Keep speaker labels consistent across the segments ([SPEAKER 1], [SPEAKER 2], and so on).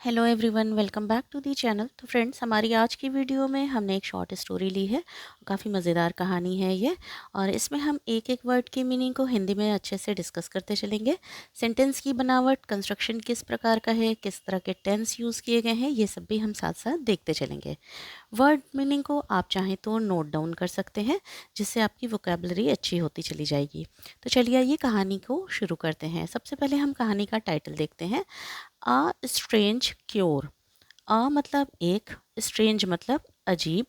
[SPEAKER 1] Hello everyone, welcome back to the channel. तो friends, हमारी आज की वीडियो में हमने एक शॉर्ट स्टोरी ली है। काफ़ी मज़ेदार कहानी है ये, और इसमें हम एक एक वर्ड की मीनिंग को हिंदी में अच्छे से डिस्कस करते चलेंगे। सेंटेंस की बनावट, कंस्ट्रक्शन किस प्रकार का है, किस तरह के टेंस यूज़ किए गए हैं, ये सब भी हम साथ साथ देखते चलेंगे। वर्ड मीनिंग को आप चाहें तो नोट डाउन कर सकते हैं, जिससे आपकी वोकेबलरी अच्छी होती चली जाएगी। तो चलिए ये कहानी को शुरू करते हैं। सबसे पहले हम कहानी का टाइटल देखते हैं, अ स्ट्रेंज क्योर। अ मतलब एक, स्ट्रेंज मतलब अजीब,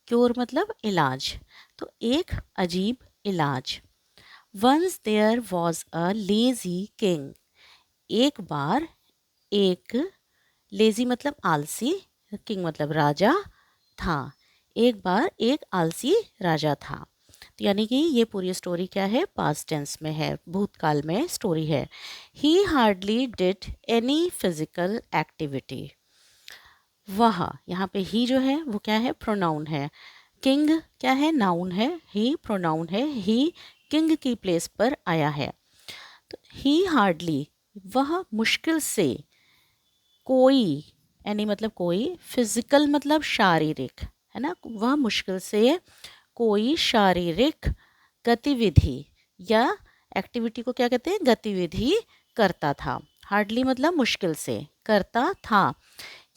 [SPEAKER 1] क्योर मतलब इलाज। तो एक अजीब इलाज। Once there was a lazy king. एक बार एक, लेजी मतलब आलसी, किंग मतलब राजा, था। एक बार एक आलसी राजा था। तो यानी कि ये पूरी स्टोरी क्या है, पास्ट टेंस में है, भूतकाल में स्टोरी है। ही hardly did any physical activity. वह, यहाँ पे ही जो है वो क्या है, प्रोनाउन है। किंग क्या है, नाउन है। ही प्रोनाउन है। ही किंग की प्लेस पर आया है। तो ही हार्डली, वह मुश्किल से, कोई, एनी मतलब कोई, फिजिकल मतलब शारीरिक, है ना, वह मुश्किल से कोई शारीरिक गतिविधि या एक्टिविटी को क्या कहते हैं, गतिविधि करता था। हार्डली मतलब मुश्किल से, करता था।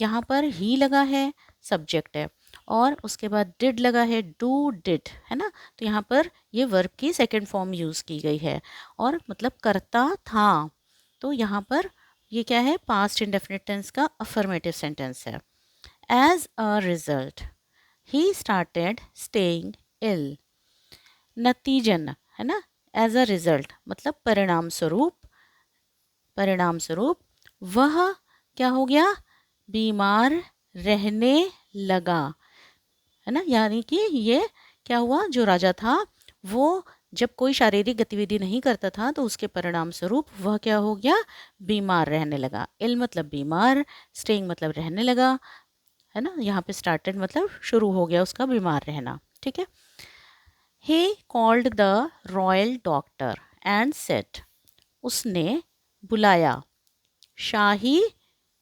[SPEAKER 1] यहाँ पर ही लगा है, सब्जेक्ट है, और उसके बाद डिड लगा है, डू डिड, है ना। तो यहाँ पर ये वर्ब की सेकंड फॉर्म यूज़ की गई है, और मतलब करता था। तो यहाँ पर ये क्या है, पास्ट इंडेफिनिट टेंस का अफर्मेटिव सेंटेंस है। As a result he started staying ill. नतीजन, है ना, एज अ रिजल्ट मतलब परिणाम स्वरूप, परिणाम स्वरूप वह क्या हो गया, बीमार रहने लगा, है ना। यानी कि ये क्या हुआ, जो राजा था वो जब कोई शारीरिक गतिविधि नहीं करता था तो उसके परिणाम स्वरूप वह क्या हो गया, बीमार रहने लगा। इल मतलब बीमार, स्टेइंग मतलब रहने लगा, है ना। यहाँ पे स्टार्टेड मतलब शुरू हो गया उसका बीमार रहना, ठीक है। He called the royal doctor and said. उसने बुलाया शाही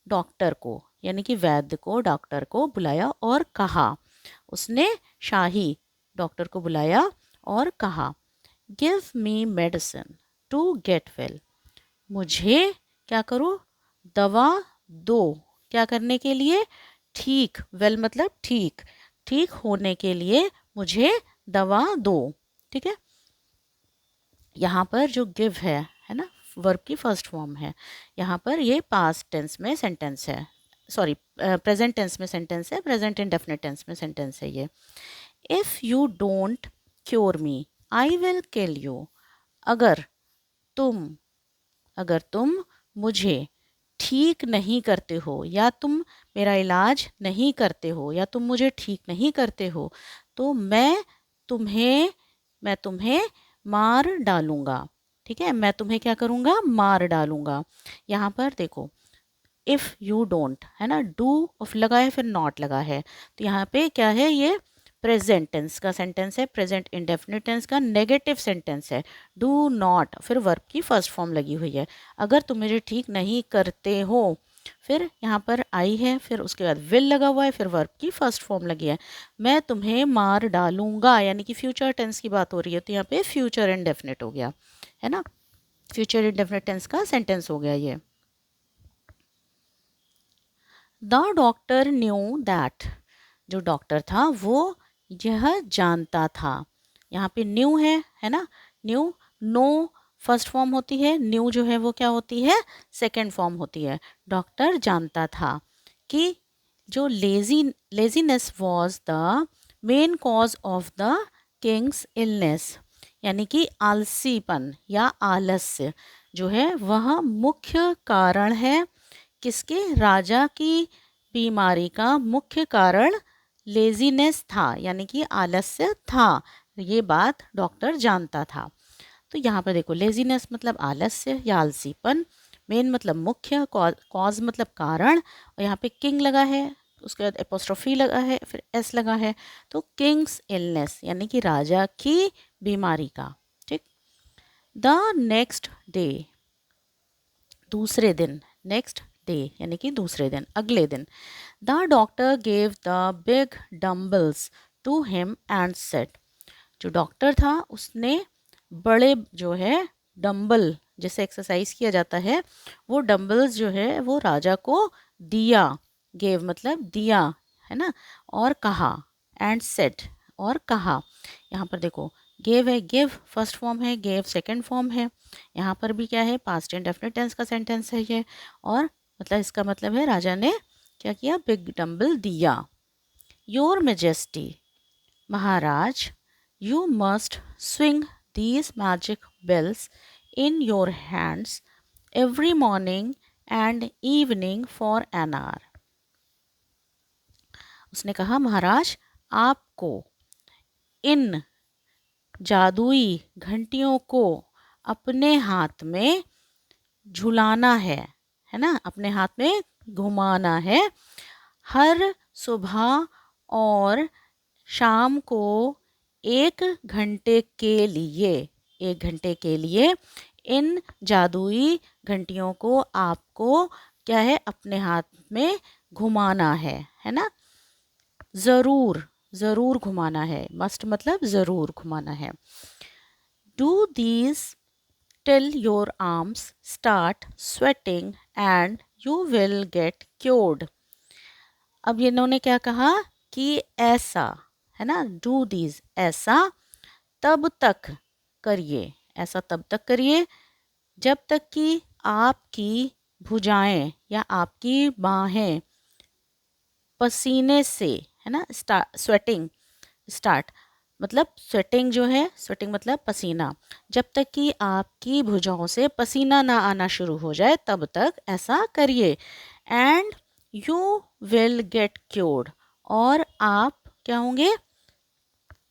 [SPEAKER 1] डॉक्टर को, यानी कि वैद्य को, डॉक्टर को बुलाया और कहा। उसने शाही डॉक्टर को बुलाया और कहा, give me medicine to get well. मुझे क्या करो, दवा दो, क्या करने के लिए, ठीक, वेल मतलब ठीक, ठीक होने के लिए मुझे दवा दो, ठीक है। यहाँ पर जो गिव है ना, वर्ब की फर्स्ट फॉर्म है। यहाँ पर ये पास्ट टेंस में सेंटेंस है, सॉरी प्रेजेंट टेंस में सेंटेंस है, प्रेजेंट इंडेफिनिट टेंस में सेंटेंस है ये। If you don't cure me I will kill you. अगर तुम, अगर तुम मुझे ठीक नहीं करते हो, या तुम मेरा इलाज नहीं करते हो, या तुम मुझे ठीक नहीं करते हो, तो मैं तुम्हें मार डालूंगा, ठीक है। मैं तुम्हें क्या करूंगा, मार डालूंगा। यहाँ पर देखो, इफ़ यू डोंट, है ना, डू ऑफ लगा है, फिर नॉट लगा है। तो यहाँ पे क्या है, ये प्रेजेंट टेंस का सेंटेंस है, प्रेजेंट इंडेफिनिट टेंस का नेगेटिव सेंटेंस है। डू नॉट, फिर वर्ब की फर्स्ट फॉर्म लगी हुई है। अगर तुम मुझे ठीक नहीं करते हो, फिर यहाँ पर आई है, फिर उसके बाद विल लगा हुआ है, फिर वर्ब की फर्स्ट फॉर्म लगी है। मैं तुम्हें मार डालूंगा, यानी कि फ्यूचर टेंस की बात हो रही है, तो यहाँ पे फ्यूचर इंडेफिनिट हो गया, है ना। फ्यूचर इंडेफिनिट टेंस का सेंटेंस हो गया ये। The doctor knew that. जो डॉक्टर था वो यह जानता था। यहाँ पे न्यू है ना। न्यू, नो फर्स्ट फॉर्म होती है, न्यू जो है वो क्या होती है, सेकंड फॉर्म होती है। डॉक्टर जानता था कि जो laziness was the main cause of the Kings illness. यानी कि आलसीपन या आलस्य जो है वह मुख्य कारण है, किसके, राजा की बीमारी का मुख्य कारण लेजीनेस था, यानी कि आलस्य था। ये बात डॉक्टर जानता था। तो यहाँ पर देखो, लेजीनेस मतलब आलस्य या आलसीपन, मेन मतलब मुख्य, कॉज मतलब कारण, और यहाँ पे किंग लगा है, उसके बाद एपोस्ट्रोफी लगा है, फिर एस लगा है। तो किंग्स इलनेस यानी कि राजा की बीमारी का, ठीक। द नेक्स्ट डे, दूसरे दिन, नेक्स्ट डे यानी कि दूसरे दिन, अगले दिन। The doctor gave the big dumbbells to him and said, जो डॉक्टर था उसने बड़े जो है डंबल, जैसे एक्सरसाइज किया जाता है, वो डंबल्स जो है वो राजा को दिया। गेव मतलब दिया, है ना, और कहा, एंड सेड और कहा। यहाँ पर देखो गेव है, गिव फर्स्ट फॉर्म है, गेव सेकंड फॉर्म है। यहाँ पर भी क्या है, पास्ट इंडेफिनिट टेंस का सेंटेंस है ये, और मतलब इसका मतलब है राजा ने क्या किया, बिग डंबल दिया। Your majesty, Maharaj, you must swing these magic bells in your hands every morning and evening for an hour. उसने कहा महाराज, आपको इन जादुई घंटियों को अपने हाथ में झुलाना है ना, अपने हाथ में घुमाना है, हर सुबह और शाम को 1 घंटे के लिए, 1 घंटे के लिए इन जादुई घंटियों को आपको क्या है, अपने हाथ में घुमाना है ना। ज़रूर, ज़रूर घुमाना है, मस्ट मतलब ज़रूर घुमाना है। Do these till your arms start sweating and you will get cured. अब इन्होंने क्या कहा कि ऐसा, है ना, डू दीज, ऐसा तब तक करिए, ऐसा तब तक करिए जब तक कि आपकी भुजाएं या आपकी बाहें पसीने से, है ना, स्वेटिंग, स्टार्ट मतलब स्वेटिंग जो है, स्वेटिंग मतलब पसीना, जब तक कि आपकी भुजाओं से पसीना ना आना शुरू हो जाए तब तक ऐसा करिए। And you will get cured, और आप क्या होंगे,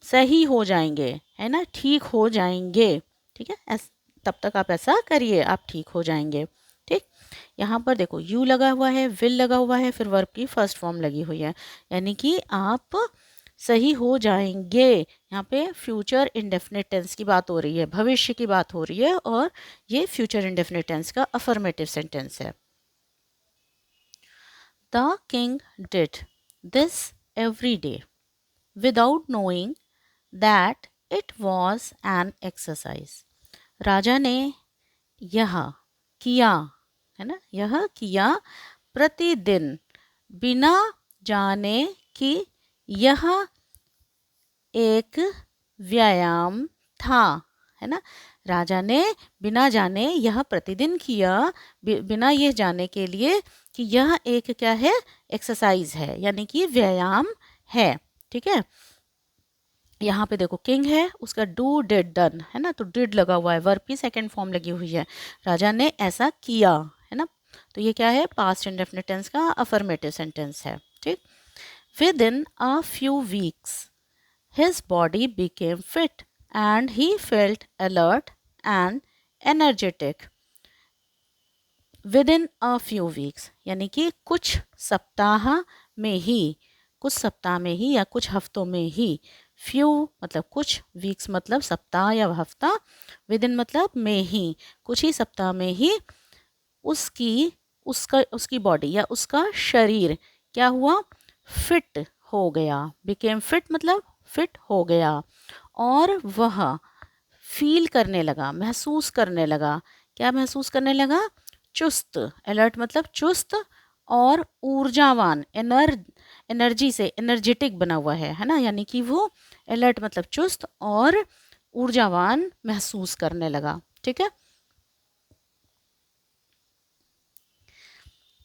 [SPEAKER 1] सही हो जाएंगे, है ना, ठीक हो जाएंगे। ठीक है, तब तक आप ऐसा करिए, आप ठीक हो जाएंगे। ठीक, यहाँ पर देखो यू लगा हुआ है, विल लगा हुआ है, फिर वर्ब की फर्स्ट फॉर्म लगी हुई है, यानी कि आप सही हो जाएंगे। यहाँ पे फ्यूचर इंडेफिनिट टेंस की बात हो रही है, भविष्य की बात हो रही है, और ये फ्यूचर इंडेफिनिट टेंस का अफर्मेटिव सेंटेंस है। The king did this every day without knowing that it was an exercise. राजा ने यह किया, है ना, यह किया प्रतिदिन बिना जाने कि यह एक व्यायाम था, है ना। राजा ने बिना जाने यह प्रतिदिन किया, बिना ये जाने के लिए कि यह एक क्या है, एक्सरसाइज है, यानी कि व्यायाम है। ठीक है, यहाँ पे देखो किंग है, उसका डू डिड डन, है ना, तो डिड लगा हुआ है, वर्ब की सेकंड फॉर्म लगी हुई है, राजा ने ऐसा किया, है ना, तो ये क्या है, पास्ट इंडेफिनिट टेंस का अफर्मेटिव सेंटेंस है। ठीक, with in a few weeks his body became fit and he felt alert and energetic. With in a few weeks यानी कि कुछ सप्ताह में ही, कुछ सप्ताह में ही या कुछ हफ्तों में ही, फ्यू मतलब कुछ, वीक्स मतलब सप्ताह या हफ्ता, विद इन मतलब में ही, कुछ ही सप्ताह में ही उसकी बॉडी या उसका शरीर क्या हुआ, फिट हो गया। बिकेम फिट मतलब फिट हो गया, और वह फील करने लगा, महसूस करने लगा, क्या महसूस करने लगा, चुस्त, अलर्ट मतलब चुस्त और ऊर्जावान, एनर्जी से एनर्जेटिक बना हुआ है ना, यानी कि वो अलर्ट मतलब चुस्त और ऊर्जावान महसूस करने लगा। ठीक है,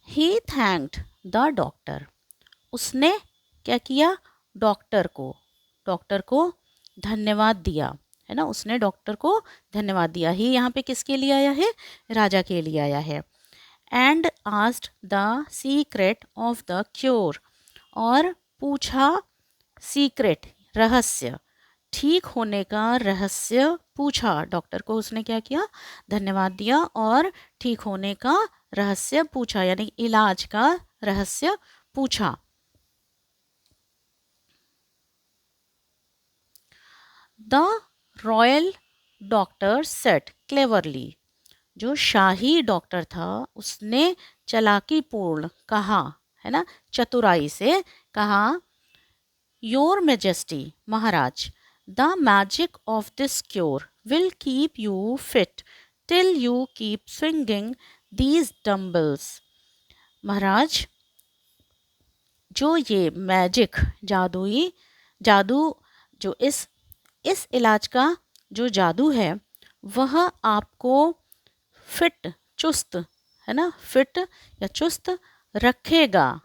[SPEAKER 1] ही थैंक्ड द डॉक्टर, उसने क्या किया, डॉक्टर को धन्यवाद दिया, है ना, उसने डॉक्टर को धन्यवाद दिया। ही यहाँ पे किसके लिए आया है, राजा के लिए आया है। And asked the secret of the cure, और पूछा सीक्रेट, रहस्य, ठीक होने का रहस्य पूछा, डॉक्टर को उसने क्या किया, धन्यवाद दिया और ठीक होने का रहस्य पूछा, यानी इलाज का रहस्य पूछा। The royal doctor set cleverly, जो शाही डॉक्टर था उसने चालाकीपूर्ण कहा, है ना, चतुराई से कहा, योर मेजेस्टी महाराज, the magic of this cure will keep you fit till you keep swinging these dumbbells. महाराज, जो ये मैजिक जादू जो इस इलाज का जो जादू है वह आपको फिट चुस्त, है ना, फिट या चुस्त रखेगा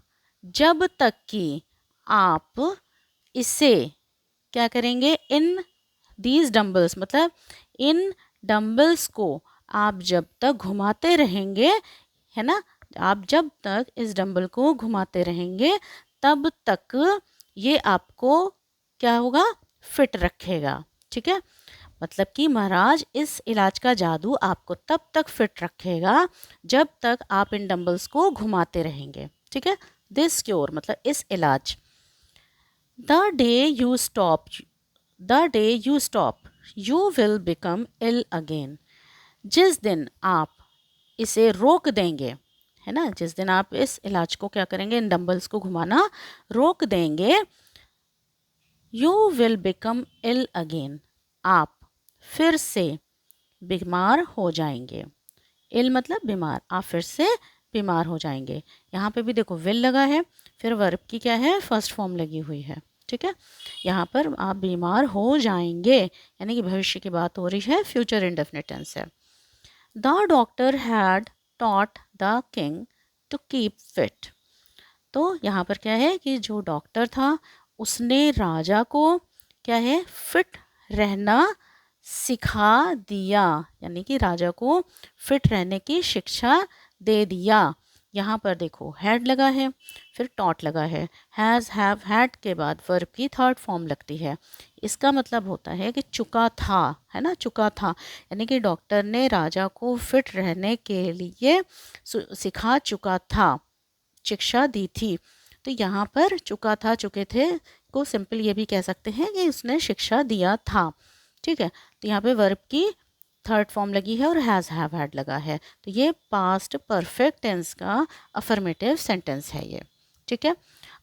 [SPEAKER 1] जब तक कि आप इसे क्या करेंगे, इन दीज डम्बल्स मतलब इन डम्बल्स को आप जब तक घुमाते रहेंगे, है ना, आप जब तक इस डंबल को घुमाते रहेंगे तब तक ये आपको क्या होगा, फिट रखेगा। ठीक है, मतलब कि महाराज इस इलाज का जादू आपको तब तक फिट रखेगा जब तक आप इन डंबल्स को घुमाते रहेंगे। ठीक है, दिस क्योर मतलब इस इलाज। The day you stop you will become ill again. जिस दिन आप इसे रोक देंगे, है ना, जिस दिन आप इस इलाज को क्या करेंगे, इन डंबल्स को घुमाना रोक देंगे, you will become ill again, आप फिर से बीमार हो जाएंगे। इल मतलब बीमार, आप फिर से बीमार हो जाएंगे। यहाँ पे भी देखो विल लगा है, फिर वर्ब की क्या है, फर्स्ट फॉर्म लगी हुई है। ठीक है, यहाँ पर आप बीमार हो जाएंगे यानी कि भविष्य की बात हो रही है, फ्यूचर इंडेफिनिट टेंस है। The doctor had taught the king to keep fit. तो यहाँ पर क्या है कि जो डॉक्टर था उसने राजा को क्या है, फिट रहना सिखा दिया, यानी कि राजा को फिट रहने की शिक्षा दे दिया। यहाँ पर देखो हैड लगा है, फिर टॉट लगा है, हैज़ हैव हैड के बाद वर्ब की थर्ड फॉर्म लगती है। इसका मतलब होता है कि चुका था, है ना, चुका था, यानी कि डॉक्टर ने राजा को फिट रहने के लिए सिखा चुका था, शिक्षा दी थी। तो यहाँ पर चुका था, चुके थे को सिंपल ये भी कह सकते हैं कि उसने शिक्षा दिया था। ठीक है, तो यहाँ पे वर्ब की थर्ड फॉर्म लगी है और हैज़ हैव हैड लगा है, तो ये पास्ट परफेक्ट टेंस का अफर्मेटिव सेंटेंस है ये। ठीक है,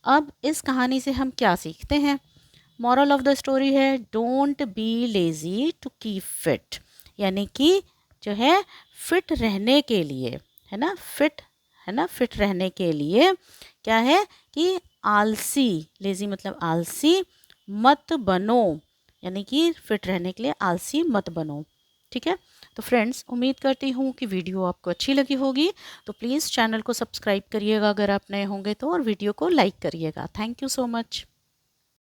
[SPEAKER 1] अब इस कहानी से हम क्या सीखते हैं, मॉरल ऑफ द स्टोरी है don't be lazy to keep fit, यानी कि जो है फिट रहने के लिए, है ना, फिट, है ना, फिट रहने के लिए क्या है कि आलसी, लेज़ी मतलब आलसी मत बनो, यानी कि फिट रहने के लिए आलसी मत बनो। ठीक है, तो फ्रेंड्स उम्मीद करती हूँ कि वीडियो आपको अच्छी लगी होगी, तो प्लीज़ चैनल को सब्सक्राइब करिएगा अगर आप नए होंगे तो, और वीडियो को लाइक करिएगा। Thank you so much.